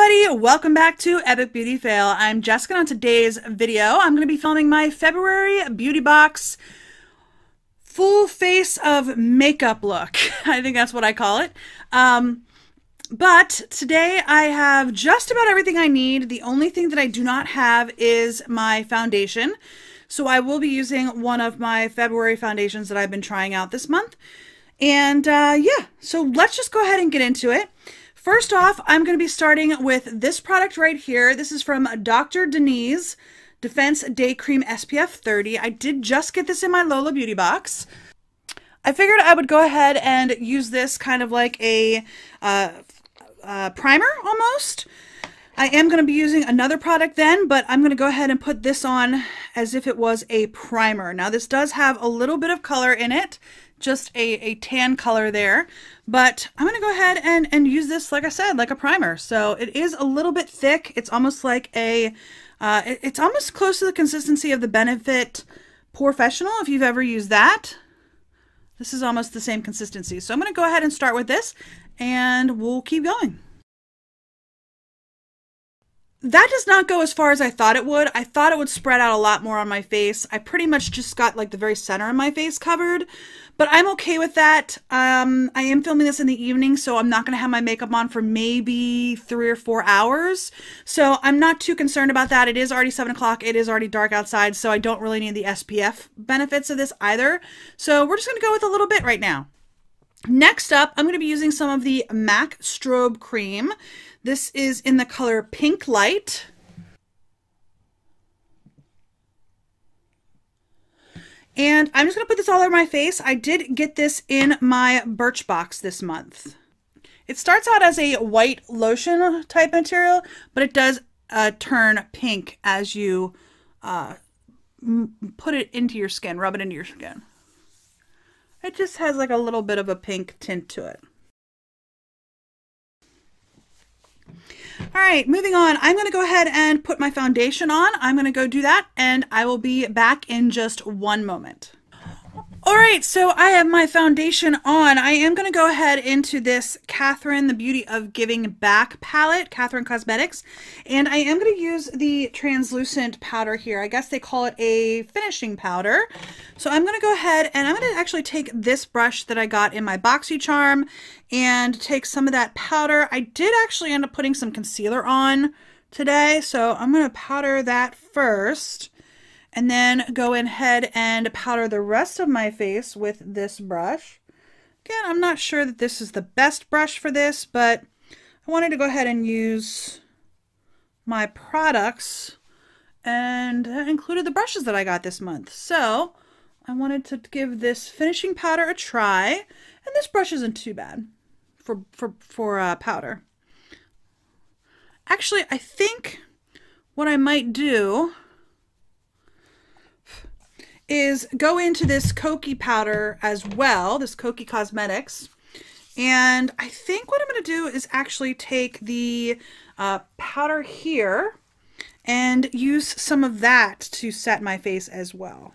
everybody, welcome back to Epic Beauty Fail. I'm Jessica. On today's video, I'm going to be filming my February beauty box full face of makeup look. I think that's what I call it. But today I have just about everything I need. The only thing that I do not have is my foundation. So I will be using one of my February foundations that I've been trying out this month. And yeah, so let's just go ahead and get into it. First off, I'm going to be starting with this product right here. This is from Dr. Denise Defense Day Cream SPF 30. I did just get this in my Lola Beauty box. I figured I would go ahead and use this kind of like a primer almost. I am going to be using another product then, but I'm going to go ahead and put this on as if it was a primer. Now this does have a little bit of color in it, just a tan color there, but I'm going to go ahead and use this, like I said, like a primer. So it is a little bit thick. It's almost like it's almost close to the consistency of the Benefit Professional, if you've ever used that. This is almost the same consistency. So I'm going to go ahead and start with this, and we'll keep going. That does not go as far as I thought it would. I thought it would spread out a lot more on my face. I pretty much just got like the very center of my face covered, but I'm okay with that. I am filming this in the evening, so I'm not going to have my makeup on for maybe 3 or 4 hours. So I'm not too concerned about that. It is already 7 o'clock. It is already dark outside, so I don't really need the SPF benefits of this either. So we're just going to go with a little bit right now. Next up, I'm going to be using some of the MAC Strobe Cream. This is in the color Pink Light. And I'm just going to put this all over my face. I did get this in my Birchbox this month. It starts out as a white lotion type material, but it does turn pink as you put it into your skin, rub it into your skin. It just has like a little bit of a pink tint to it. All right, moving on. I'm going to go ahead and put my foundation on. I'm going to go do that, and I will be back in just one moment. All right, so I have my foundation on. I am going to go ahead into this Catherine, the Beauty of Giving Back palette, Catherine Cosmetics, and I am going to use the translucent powder here. I guess they call it a finishing powder. So I'm going to go ahead and I'm going to actually take this brush that I got in my BoxyCharm and take some of that powder. I did actually end up putting some concealer on today, so I'm going to powder that first. And then go ahead and powder the rest of my face with this brush. Again, I'm not sure that this is the best brush for this, but I wanted to go ahead and use my products and included the brushes that I got this month. So I wanted to give this finishing powder a try, and this brush isn't too bad for powder. Actually, I think what I might do is go into this Kokie powder as well, this Kokie Cosmetics. And I think what I'm going to do is actually take the powder here and use some of that to set my face as well.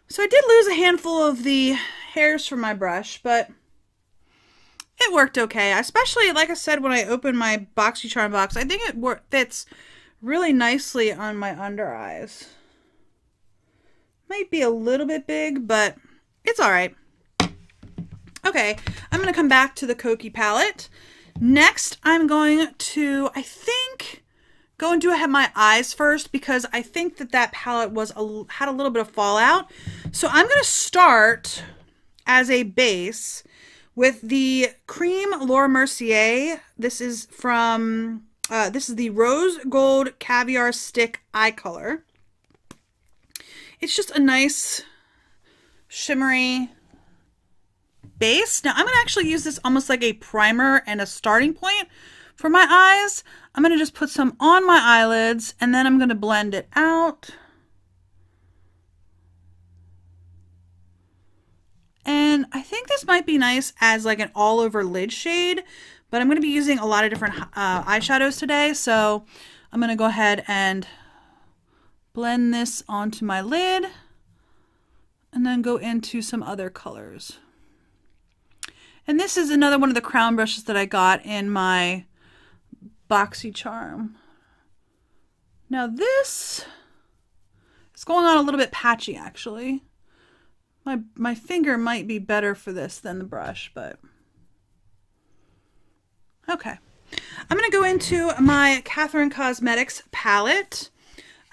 So I did lose a handful of the hairs from my brush, but it worked okay, especially, like I said, when I opened my BoxyCharm box. I think it fits really nicely on my under eyes. Might be a little bit big, but it's all right. Okay, I'm going to come back to the Kokie palette. Next, I'm going to, I think, go and do my eyes first, because I think that palette had a little bit of fallout. So I'm going to start as a base with the Cream Laura Mercier. This is from, this is the Rose Gold Caviar Stick Eye Color. It's just a nice shimmery base. Now I'm going to actually use this almost like a primer and a starting point for my eyes. I'm going to just put some on my eyelids, and then I'm going to blend it out. And I think this might be nice as like an all over lid shade, but I'm going to be using a lot of different eyeshadows today. So I'm going to go ahead and blend this onto my lid. And then go into some other colors. And this is another one of the crown brushes that I got in my BoxyCharm. Now this is going on a little bit patchy actually. My finger might be better for this than the brush, but okay. I'm going to go into my Catherine Cosmetics palette.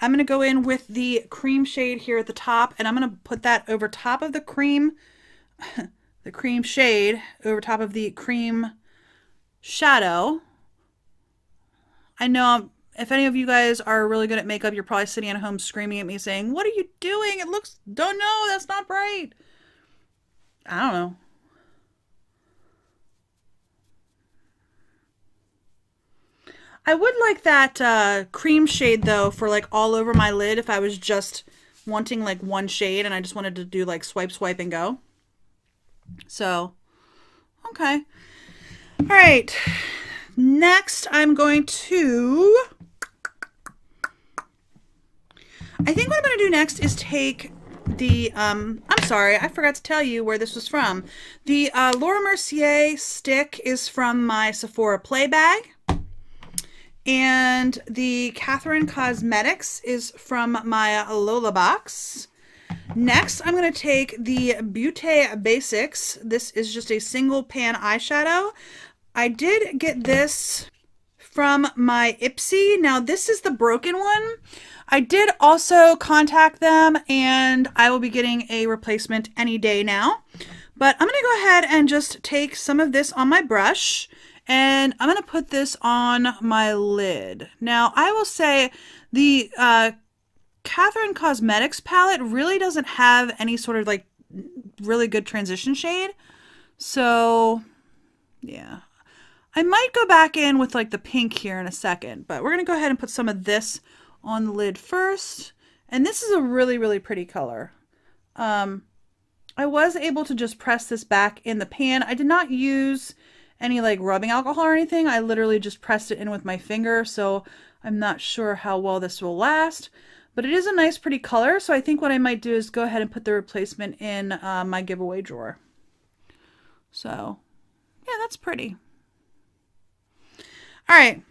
I'm going to go in with the cream shade here at the top, and I'm going to put that over top of the cream shade over top of the cream shadow. I know if any of you guys are really good at makeup, you're probably sitting at home screaming at me saying, "What are you doing? It looks, don't know, that's not bright." I don't know. I would like that cream shade though for like all over my lid if I was just wanting like one shade and I just wanted to do like swipe, swipe and go. So, okay. All right. Next, I'm going to, I think what I'm going to do next is take the, I'm sorry, I forgot to tell you where this was from. The Laura Mercier stick is from my Sephora Play bag. And the Catherine Cosmetics is from my Lola box. Next, I'm going to take the Beauty Basics. This is just a single pan eyeshadow. I did get this from my Ipsy. Now, this is the broken one. I did also contact them, and I will be getting a replacement any day now. But I'm going to go ahead and just take some of this on my brush, and I'm going to put this on my lid. Now, I will say the Catherine Cosmetics palette really doesn't have any sort of like really good transition shade. So, yeah. I might go back in with like the pink here in a second, but we're going to go ahead and put some of this on the lid first. And this is a really, really pretty color. I was able to just press this back in the pan. I did not use any like rubbing alcohol or anything. I literally just pressed it in with my finger, so I'm not sure how well this will last. But it is a nice pretty color, so I think what I might do is go ahead and put the replacement in my giveaway drawer. So, yeah, that's pretty. All right,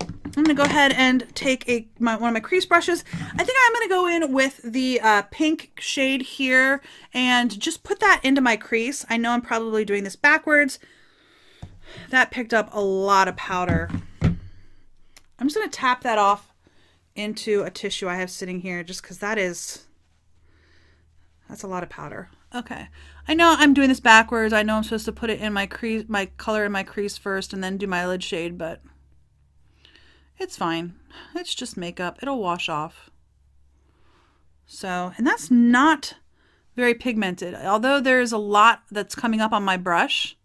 I'm going to go ahead and take one of my crease brushes. I think I'm going to go in with the pink shade here and just put that into my crease. I know I'm probably doing this backwards. That picked up a lot of powder. I'm just going to tap that off into a tissue I have sitting here just because that's a lot of powder. Okay, I know I'm doing this backwards. I know I'm supposed to put it in my crease, my color in my crease first and then do my lid shade, but it's fine. It's just makeup. It'll wash off. So, and that's not very pigmented. Although there's a lot that's coming up on my brush,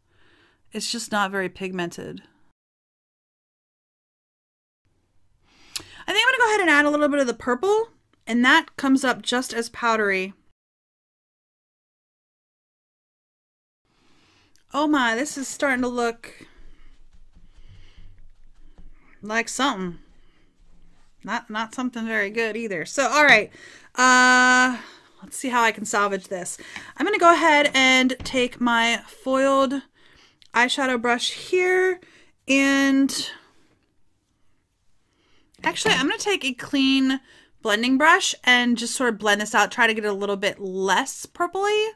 it's just not very pigmented. I think I'm going to go ahead and add a little bit of the purple, and that comes up just as powdery. Oh my, this is starting to look like something. Not something very good either. So, all right. Let's see how I can salvage this. I'm going to go ahead and take my foiled eyeshadow brush here, and actually I'm going to take a clean blending brush and just sort of blend this out, try to get it a little bit less purpley.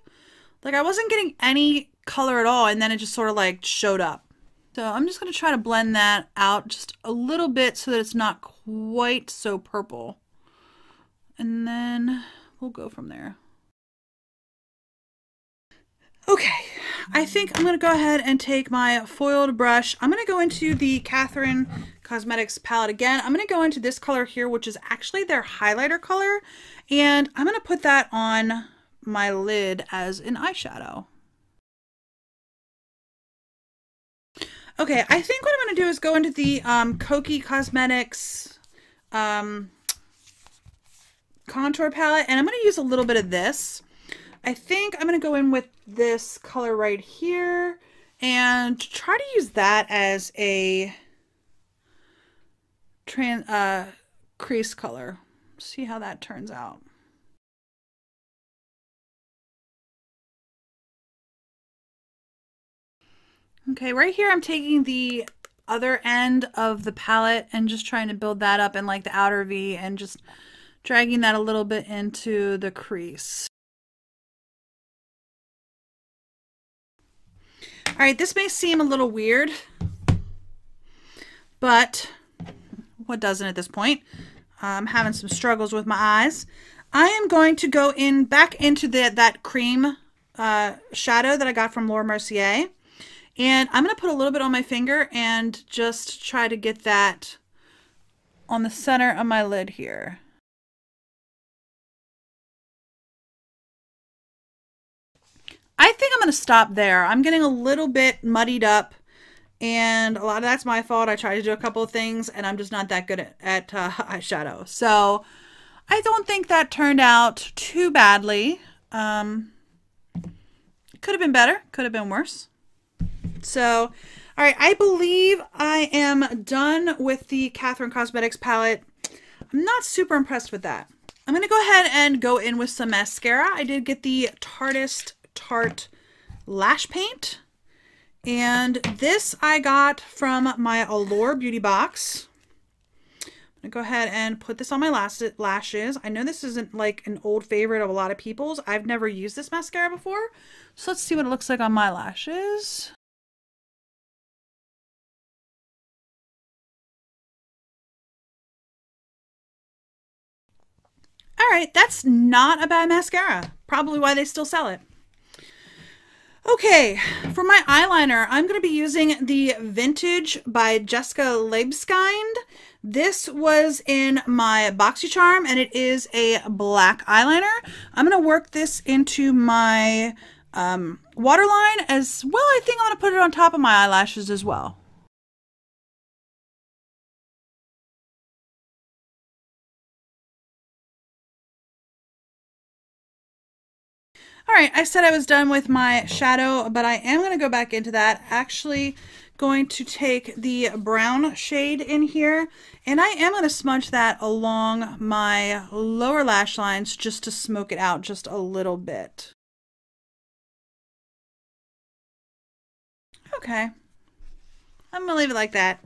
Like I wasn't getting any color at all, and then it just sort of like showed up. So I'm just going to try to blend that out just a little bit so that it's not quite so purple. And then we'll go from there. Okay, I think I'm going to go ahead and take my foiled brush. I'm going to go into the Catherine Cosmetics palette again. I'm going to go into this color here, which is actually their highlighter color. And I'm going to put that on my lid as an eyeshadow. Okay, I think what I'm going to do is go into the Kokie Cosmetics contour palette, and I'm going to use a little bit of this. I think I'm going to go in with this color right here and try to use that as a crease color. See how that turns out. Okay, right here I'm taking the other end of the palette and just trying to build that up in like the outer V and just dragging that a little bit into the crease. All right, this may seem a little weird, but what doesn't at this point? I'm having some struggles with my eyes. I am going to go in back into that cream shadow that I got from Laura Mercier. And I'm going to put a little bit on my finger and just try to get that on the center of my lid here. I think I'm going to stop there. I'm getting a little bit muddied up, and a lot of that's my fault. I tried to do a couple of things, and I'm just not that good at eyeshadow. So I don't think that turned out too badly. Could have been better. Could have been worse. So, all right, I believe I am done with the Catherine Cosmetics palette. I'm not super impressed with that. I'm going to go ahead and go in with some mascara. I did get the Tarte Lash Paint. And this I got from my Allure beauty box. I'm going to go ahead and put this on my lashes. I know this isn't like an old favorite of a lot of people's. I've never used this mascara before. So let's see what it looks like on my lashes. All right, that's not a bad mascara. Probably why they still sell it. Okay, for my eyeliner, I'm going to be using the Vintage by Jessica Leibskind. This was in my BoxyCharm, and it is a black eyeliner. I'm going to work this into my waterline as well. I think I'm going to put it on top of my eyelashes as well. All right, I said I was done with my shadow, but I am going to go back into that. Actually going to take the brown shade in here, and I am going to smudge that along my lower lash lines just to smoke it out just a little bit. Okay, I'm going to leave it like that.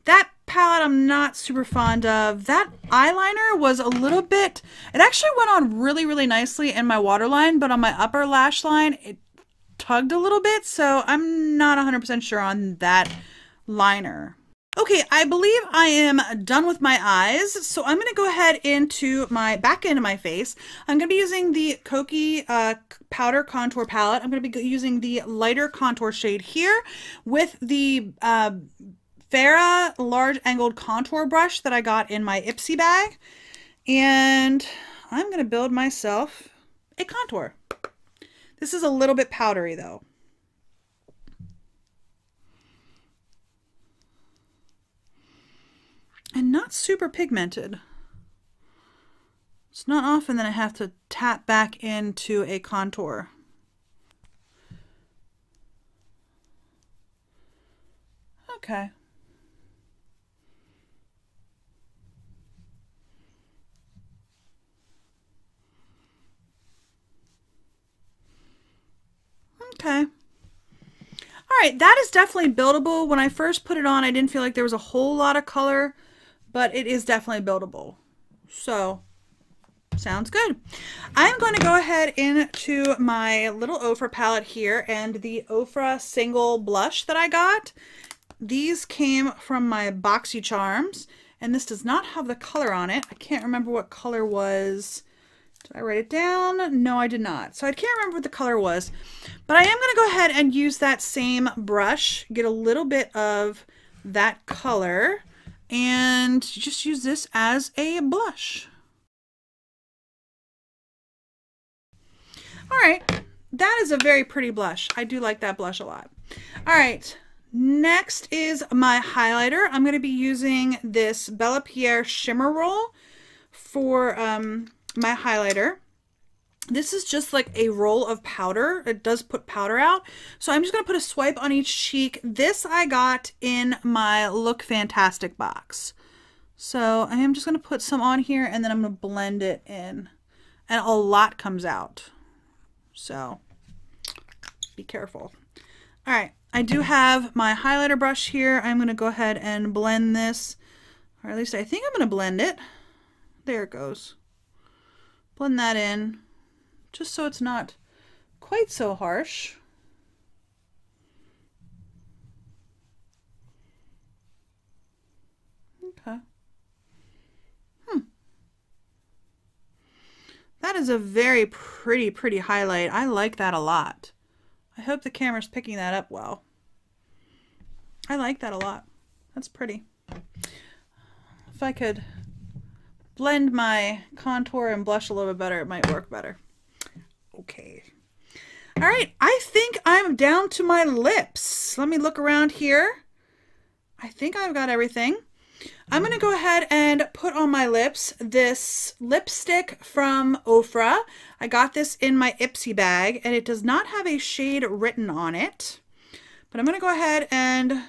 That palette I'm not super fond of. That eyeliner was a little bit, it actually went on really, really nicely in my waterline, but on my upper lash line, it tugged a little bit, so I'm not 100% sure on that liner. Okay, I believe I am done with my eyes, so I'm going to go ahead into my back end of my face. I'm going to be using the Kokie Powder Contour Palette. I'm going to be using the lighter contour shade here with the Farrah large angled contour brush that I got in my Ipsy bag, and I'm going to build myself a contour. This is a little bit powdery though. And not super pigmented. It's not often that I have to tap back into a contour. Okay. Okay. All right, that is definitely buildable. When I first put it on, I didn't feel like there was a whole lot of color, but it is definitely buildable. So, sounds good. I'm going to go ahead into my little Ofra palette here and the Ofra single blush that I got. These came from my BoxyCharms, and this does not have the color on it. I can't remember what color was. Did I write it down? No, I did not. So I can't remember what the color was, but I am going to go ahead and use that same brush, get a little bit of that color, and just use this as a blush. All right, that is a very pretty blush. I do like that blush a lot. All right, next is my highlighter. I'm going to be using this Bella Pierre Shimmer Roll for my highlighter. This is just like a roll of powder. It does put powder out. So I'm just going to put a swipe on each cheek. This I got in my Look Fantastic box. So I am just going to put some on here, and then I'm going to blend it in. And a lot comes out. So be careful. All right. I do have my highlighter brush here. I'm going to go ahead and blend this, or at least I think I'm going to blend it. There it goes. Blend that in, just so it's not quite so harsh. Okay. That is a very pretty highlight. I like that a lot. I hope the camera's picking that up well. I like that a lot. That's pretty. If I could blend my contour and blush a little bit better, it might work better. Okay. All right, I think I'm down to my lips. Let me look around here. I think I've got everything. I'm going to go ahead and put on my lips this lipstick from Ofra. I got this in my Ipsy bag, and it does not have a shade written on it. But I'm going to go ahead and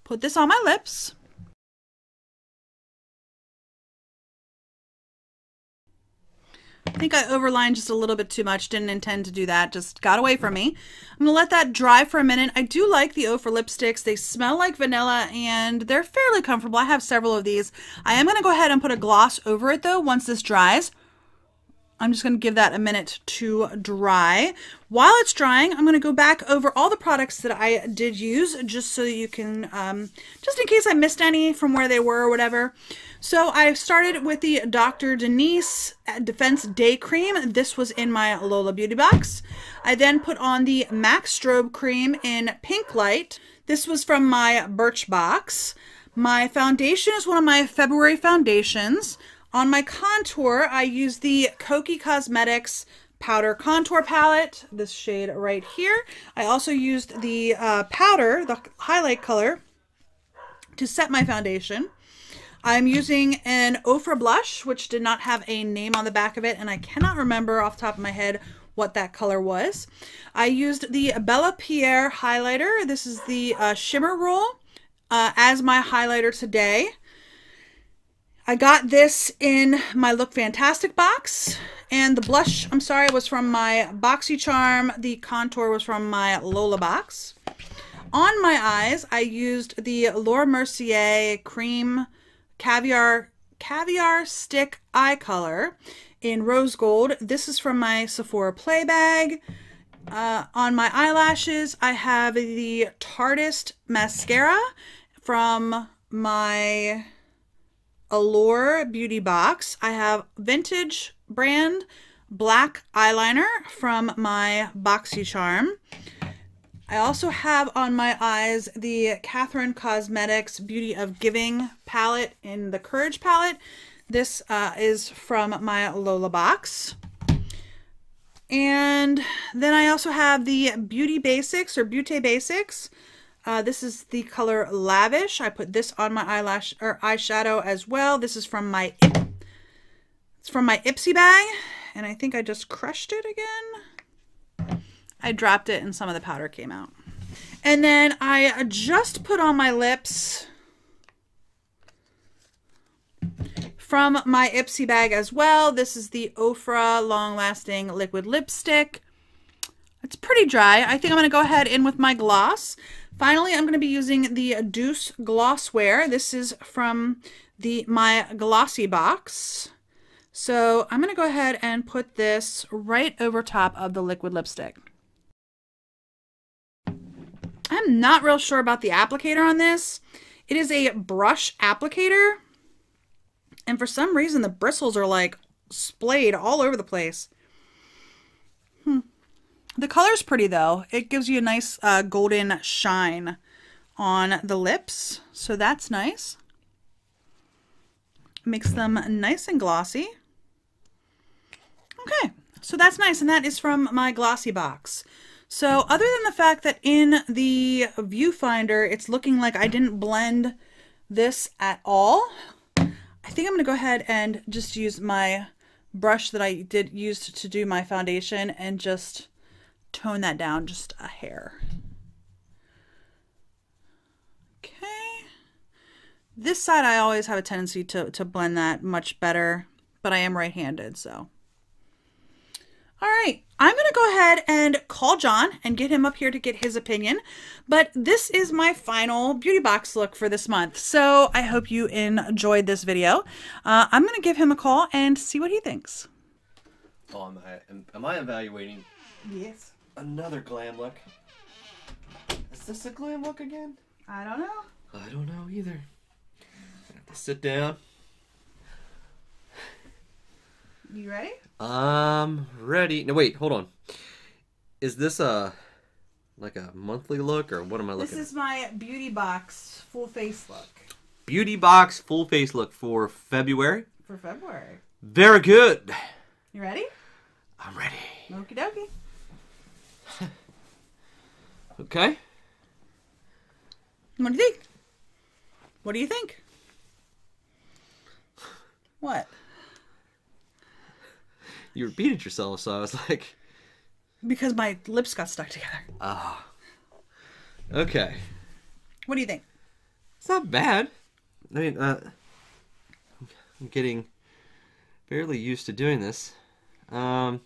put this on my lips. I think I overlined just a little bit too much. Didn't intend to do that. Just got away from me. I'm going to let that dry for a minute. I do like the Ofra lipsticks. They smell like vanilla and they're fairly comfortable. I have several of these. I am going to go ahead and put a gloss over it though once this dries. I'm just going to give that a minute to dry. While it's drying, I'm going to go back over all the products that I did use just so you can, just in case I missed any from where they were or whatever. So I started with the Dr. Denise Defense Day Cream. This was in my Lola Beauty box. I then put on the MAC Strobe Cream in Pink Light. This was from my Birch box. My foundation is one of my February foundations. On my contour, I use the Kokie Cosmetics Powder Contour Palette, this shade right here. I also used the powder, the highlight color, to set my foundation. I'm using an Ofra blush, which did not have a name on the back of it, and I cannot remember off the top of my head what that color was. I used the Bella Pierre highlighter. This is the Shimmer Roll as my highlighter today. I got this in my Look Fantastic box, and the blush, I'm sorry, was from my BoxyCharm. The contour was from my Lola box. On my eyes, I used the Laura Mercier Cream Caviar Stick Eye Color in Rose Gold. This is from my Sephora Play bag. On my eyelashes, I have the Tarteist Mascara from my Allure Beauty box. I have Vintage brand black eyeliner from my BoxyCharm. I also have on my eyes the Catherine Cosmetics Beauty of Giving palette in the Courage palette. This is from my Lola box. And then I also have the Beauty Basics or Beauty Basics. This is the color Lavish. I put this on my eyelash or eyeshadow as well. This is from my Ipsy bag, and I think I just crushed it again. I dropped it and some of the powder came out. And then I just put on my lips from my Ipsy bag as well. This is the Ofra Long Lasting Liquid Lipstick. It's pretty dry. I think I'm going to go ahead in with my gloss. Finally, I'm going to be using the Deuce Glosswear. This is from my Glossy box. So I'm going to go ahead and put this right over top of the liquid lipstick. I'm not real sure about the applicator on this. It is a brush applicator. And for some reason, the bristles are like splayed all over the place. The color's pretty though. It gives you a nice golden shine on the lips. So that's nice. Makes them nice and glossy. Okay, so that's nice. And that is from my Glossy box. So other than the fact that in the viewfinder, it's looking like I didn't blend this at all, I think I'm going to go ahead and just use my brush that I did use to do my foundation and just tone that down just a hair. Okay. This side I always have a tendency to blend that much better, but I am right-handed, so. All right, I'm going to go ahead and call John and get him up here to get his opinion. But this is my final beauty box look for this month. So I hope you enjoyed this video. I'm going to give him a call and see what he thinks. Oh, am I evaluating? Yes. Another glam look. Is this a glam look again? I don't know. I don't know either. I have to sit down. You ready? Ready. No, wait, hold on. Is this like a monthly look, or what am I looking at? This is my beauty box full face look. Beauty box full face look for February? For February. Very good. You ready? I'm ready. Okie dokie. Okay. What do you think? What do you think? What? You repeated yourself, so I was like... Because my lips got stuck together. Ah. Okay. What do you think? It's not bad. I mean, I'm getting fairly used to doing this. Looks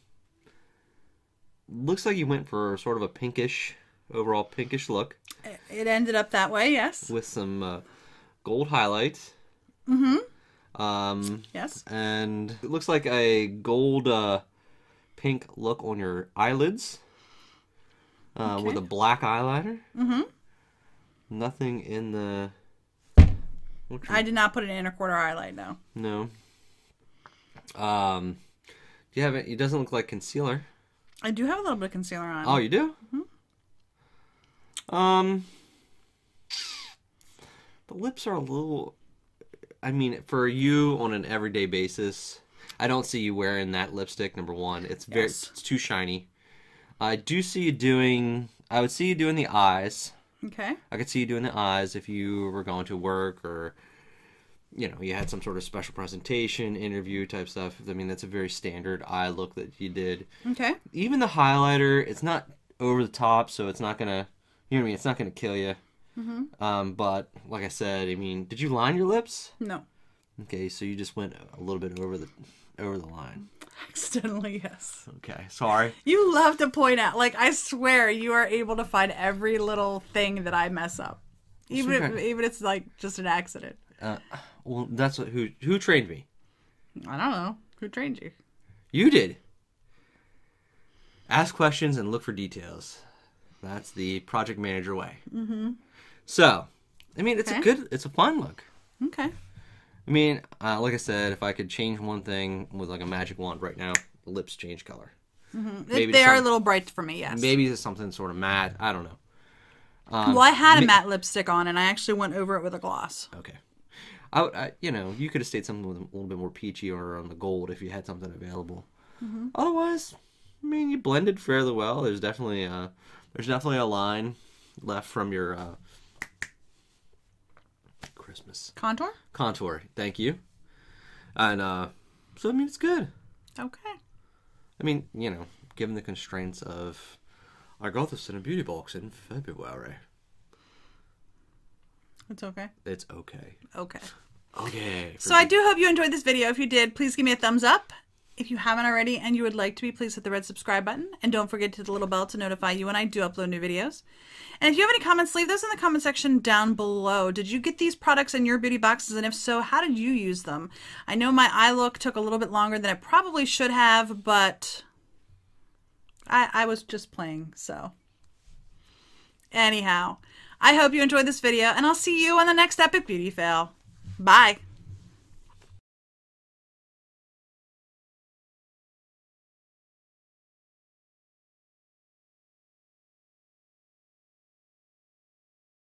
like you went for sort of a pinkish, overall pinkish look. It ended up that way, yes. With some gold highlights. Mm-hmm. Yes. And it looks like a gold pink look on your eyelids. Okay. With a black eyeliner. Mm-hmm. Nothing in the... I did not put an inner quarter highlight, no. No. Do you have it? It doesn't look like concealer. I do have a little bit of concealer on. Oh, you do? Mm-hmm. The lips are a little... I mean, for you on an everyday basis, I don't see you wearing that lipstick, number one. It's very... Yes. It's too shiny. I do see you doing... I would see you doing the eyes. Okay. I could see you doing the eyes if you were going to work or, you know, you had some sort of special presentation, interview type stuff. I mean, that's a very standard eye look that you did. Okay. Even the highlighter, it's not over the top, so it's not going to, you know what I mean? It's not going to kill you. Mm-hmm. But, like I said, I mean, did you line your lips? No. Okay, so you just went a little bit over the line. Accidentally, yes. Okay, sorry. You love to point out. Like, I swear you are able to find every little thing that I mess up. Even if it's, like, just an accident. Well, that's what, who trained me? I don't know. Who trained you? You did. Ask questions and look for details. That's the project manager way. Mm-hmm. So, I mean, it's it's a fun look. Okay. I mean, like I said, if I could change one thing with like a magic wand right now, the lips change color. Mm-hmm. They are a little bright for me, yes. Maybe it's something sort of matte. I don't know. Well, I had a matte lipstick on, and I actually went over it with a gloss. Okay. You know, you could have stayed something with a little bit more peachy or on the gold if you had something available. Mm-hmm. Otherwise, I mean, you blended fairly well. There's definitely a line left from your Christmas contour. Thank you. And so I mean, it's good. Okay. I mean, you know, given the constraints of, I got this in a beauty box in February. It's okay. It's okay. Okay. Okay. So I do hope you enjoyed this video. If you did, please give me a thumbs up. If you haven't already and you would like to be, please hit the red subscribe button. And don't forget to hit the little bell to notify you when I do upload new videos. And if you have any comments, leave those in the comment section down below. Did you get these products in your beauty boxes? And if so, how did you use them? I know my eye look took a little bit longer than it probably should have, but I was just playing, so. Anyhow, I hope you enjoyed this video, and I'll see you on the next Epic Beauty Fail. Bye.